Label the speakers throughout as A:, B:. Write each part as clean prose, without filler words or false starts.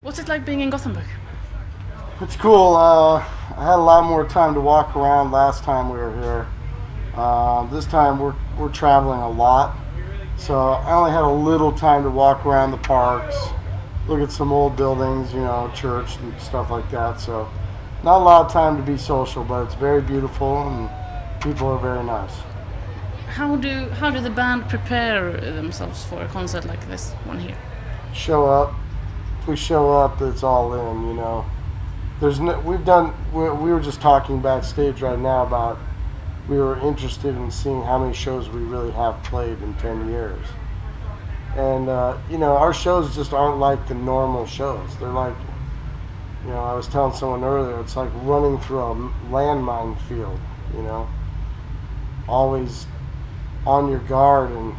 A: What's it like being in Gothenburg?
B: It's cool. I had a lot more time to walk around last time we were here. This time we're traveling a lot, so I only had a little time to walk around the parks, look at some old buildings, church and stuff like that. So not a lot of time to be social, but it's very beautiful and people are very nice.
A: How do the band prepare themselves for a concert like this one here?
B: Show up. If we show up, it's all in. There's no, we've done. We were just talking backstage right now about we were interested in seeing how many shows we really have played in 10 years. And, our shows just aren't like the normal shows. They're like, I was telling someone earlier, it's like running through a landmine field, always on your guard and,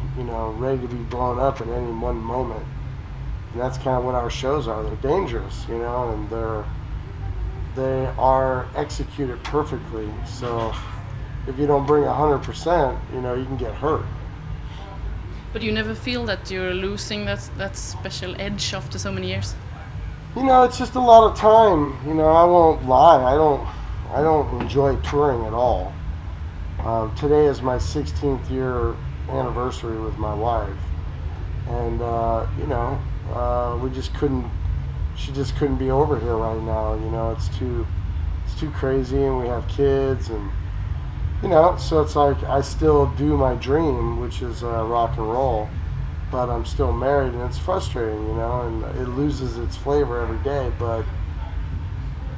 B: ready to be blown up at any one moment. And that's kind of what our shows are. They're dangerous, and they are executed perfectly. So if you don't bring 100%, you can get hurt.
A: But you never feel that you're losing that special edge after so many years?
B: It's just a lot of time. I won't lie. I don't enjoy touring at all. Today is my 16th year anniversary with my wife, and we just couldn't. She just couldn't be over here right now. It's too crazy, and we have kids, and so it's like I still do my dream, which is rock and roll, but I'm still married, and it's frustrating, and it loses its flavor every day. But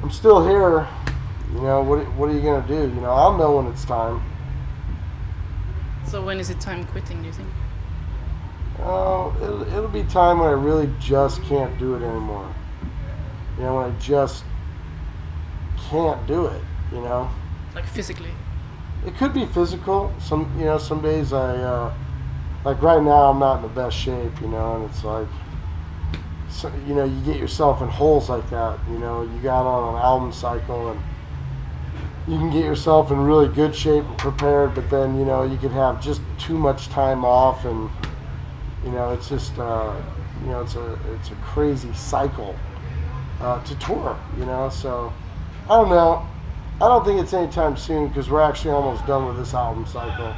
B: I'm still here. What are you gonna do? I'll know when it's time.
A: So when is it time quitting, do you think?
B: Oh, it'll be time when I really just can't do it anymore. When I just can't do it.
A: Like physically?
B: It could be physical. Some days like right now I'm not in the best shape, and it's like, so, you get yourself in holes like that. You got on an album cycle and you can get yourself in really good shape and prepared, but then, you could have just too much time off and, it's just, it's a crazy cycle to tour, so I don't know. I don't think it's anytime soon because we're actually almost done with this album cycle.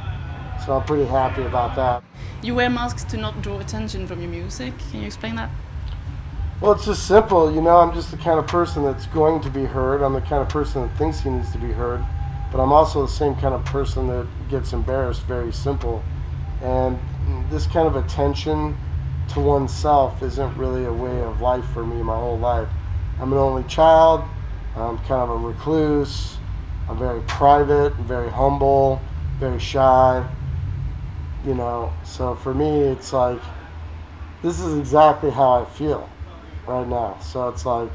B: So I'm pretty happy about that.
A: You wear masks to not draw attention from your music. Can you explain that?
B: Well, it's just simple. I'm just the kind of person that's going to be heard. I'm the kind of person that thinks he needs to be heard. But I'm also the same kind of person that gets embarrassed. Very simple. And this kind of attention to oneself isn't really a way of life for me my whole life. I'm an only child. I'm kind of a recluse. I'm very private, very humble, very shy. So for me, it's like, this is exactly how I feel right now. So it's like,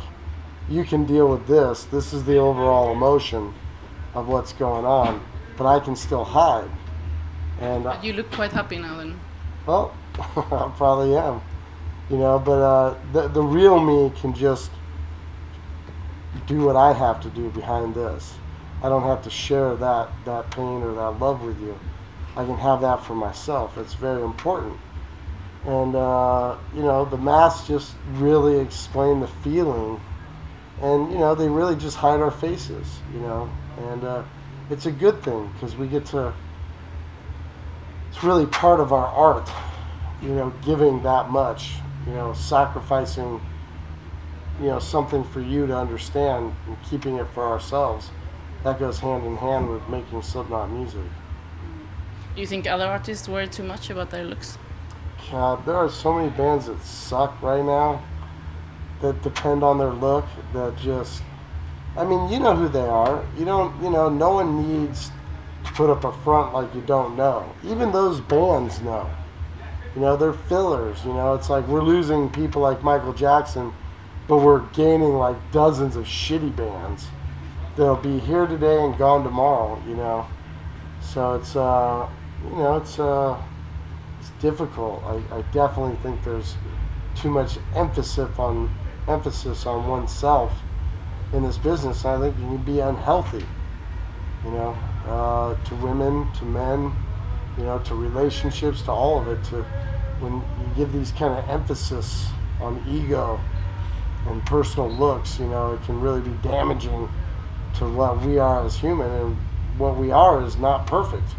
B: you can deal with this. This is the overall emotion of what's going on, but I can still hide. And
A: But you look quite happy now then.
B: well, I probably am. But the real me can just do what I have to do behind this. I don't have to share that pain or that love with you. I can have that for myself. It's very important. And, the masks just really explain the feeling. And, they really just hide our faces, And it's a good thing because we get to, it's really part of our art, giving that much, sacrificing, something for you to understand and keeping it for ourselves. That goes hand in hand with making Slipknot music.
A: Do you think other artists worry too much about their looks?
B: God, there are so many bands that suck right now that depend on their look that just, you know who they are. No one needs to put up a front like you don't know. Even those bands know. They're fillers, it's like we're losing people like Michael Jackson, but we're gaining like dozens of shitty bands. They'll be here today and gone tomorrow, So it's difficult. I definitely think there's too much emphasis on oneself in this business. I think you can be unhealthy, to women, to men, to relationships, to all of it. When you give these kind of emphasis on ego, and personal looks, you know, it can really be damaging to what we are as human, and what we are is not perfect,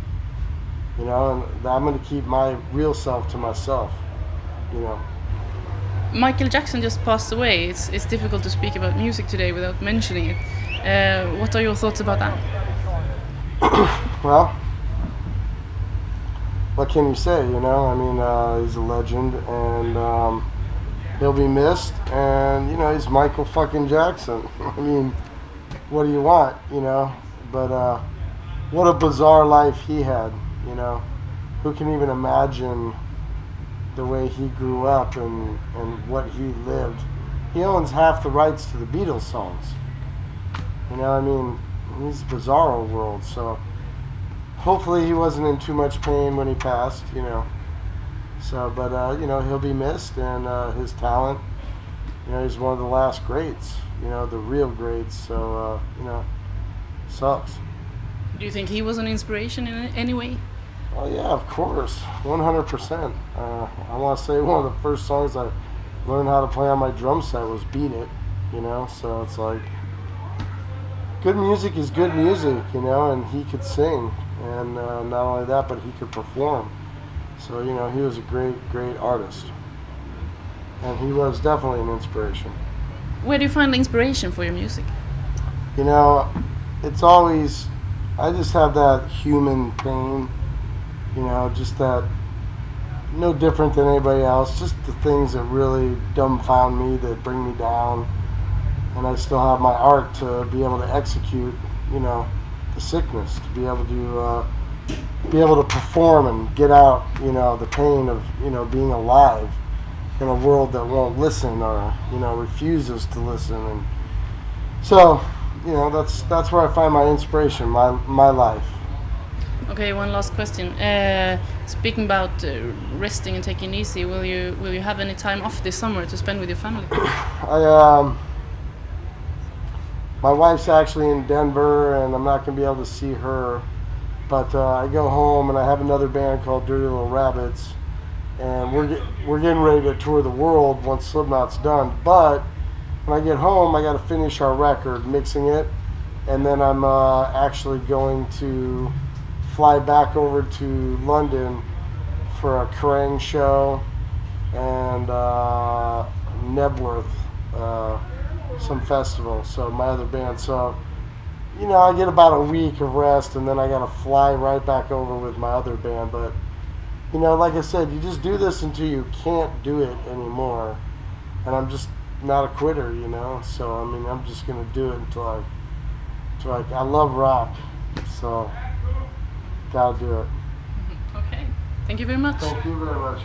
B: you know, and I'm going to keep my real self to myself, you know.
A: Michael Jackson just passed away. It's difficult to speak about music today without mentioning it. What are your thoughts about that?
B: Well, what can you say, you know? I mean, he's a legend, and he'll be missed, and, you know, he's Michael fucking Jackson. I mean, what do you want, you know? But what a bizarre life he had, you know? Who can even imagine the way he grew up and what he lived? He owns half the rights to the Beatles songs. You know, I mean, he's bizarro world, so hopefully he wasn't in too much pain when he passed, you know. So, but, you know, he'll be missed, and his talent, you know, he's one of the last greats, you know, the real greats, so, you know, sucks.
A: Do you think he was an inspiration in any way?
B: Oh yeah, of course, 100%. I want to say one of the first songs I learned how to play on my drum set was "Beat It," you know. So it's like, good music is good music, you know. And he could sing, and not only that, but he could perform. So you know, he was a great artist, and he was definitely an inspiration.
A: Where do you find the inspiration for your music?
B: You know, it's always, I just have that human pain. You know, just that, no different than anybody else, just the things that really dumbfound me, that bring me down. And I still have my art to be able to execute, you know, the sickness, to be able to perform and get out, you know, the pain of, you know, being alive in a world that won't listen, or, you know, refuses to listen. And so, you know, that's where I find my inspiration, my life.
A: Okay, one last question. Speaking about resting and taking it easy, will you have any time off this summer to spend with your family?
B: My wife's actually in Denver, and I'm not gonna be able to see her. But I go home, and I have another band called Dirty Little Rabbits, and we're getting ready to tour the world once Slipknot's done. But when I get home, I got to finish our record, mixing it, and then I'm actually going to fly back over to London for a Crahan show, and Nebworth, some festival, so my other band. So, you know, I get about a week of rest, and then I gotta fly right back over with my other band. But, you know, like I said, you just do this until you can't do it anymore, and I'm just not a quitter, you know. So I mean, I'm just gonna do it until I love rock, so gotta do it.
A: Okay, thank you very much.
B: Thank you very much.